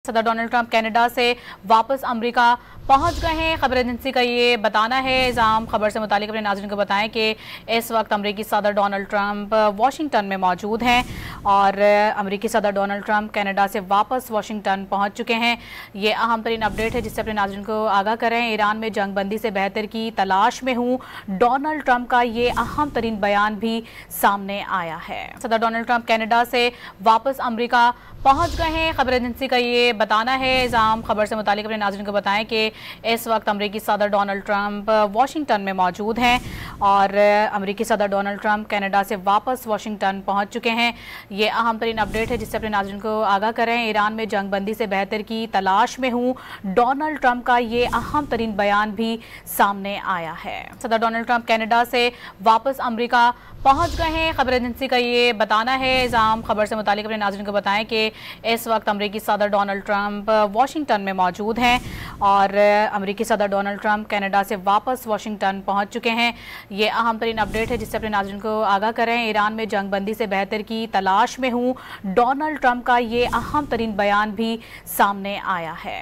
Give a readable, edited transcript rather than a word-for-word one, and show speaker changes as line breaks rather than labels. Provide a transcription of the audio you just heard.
सदर Donald Trump Canada से वापस अमेरिका पहुंच गए हैं। खबर एजेंसी का ये बताना है। इज़ाम खबर से मुतालिक अपने नाज़रीन को बताएं कि इस वक्त अमेरिकी सदर डोनाल्ड ट्रंप वाशिंगटन में मौजूद हैं और अमेरिकी सदर डोनाल्ड ट्रंप कनाडा से वापस वाशिंगटन पहुंच चुके हैं। ये अहम तरीन अपडेट है जिससे अपने नाज़रीन को आगाह करें। ईरान में जंग बंदी से बेहतर की तलाश में हूँ, डोनाल्ड ट्रंप का ये अहम तरीन बयान भी सामने आया है। सदर डोनाल्ड ट्रंप कनाडा से वापस अमेरिका पहुंच गए हैं। खबर एजेंसी का ये बताना है। इज़ाम खबर से मुतालिक अपने नाज़रीन को बताएं कि इस वक्त अमेरिकी सदर डोनाल्ड ट्रंप वाशिंगटन में मौजूद हैं और अमेरिकी सदर डोनाल्ड ट्रंप कनाडा से वापस वाशिंगटन पहुंच चुके हैं। ये अहम तरीन अपडेट है जिससे अपने नाज़रीन को आगाह करें। ईरान में जंग बंदी से बेहतर की तलाश में हूँ, डोनाल्ड ट्रंप का ये अहम तरीन बयान भी सामने आया है। सदर डोनाल्ड ट्रंप कनाडा से वापस अमेरिका पहुंच गए हैं। खबर एजेंसी का ये बताना है। इज़ाम खबर से मुतालिक अपने नाज़रीन को बताएं कि इस वक्त अमेरिकी सदर डोनाल्ड ट्रंप वाशिंगटन में मौजूद हैं और अमेरिकी सदर डोनाल्ड ट्रंप कनाडा से वापस वाशिंगटन पहुंच चुके हैं। ये अहम तरीन अपडेट है जिससे अपने नाज़रीन को आगाह करें। ईरान में जंग बंदी से बेहतर की तलाश में हूँ, डोनाल्ड ट्रंप का ये अहम तरीन बयान भी सामने आया है।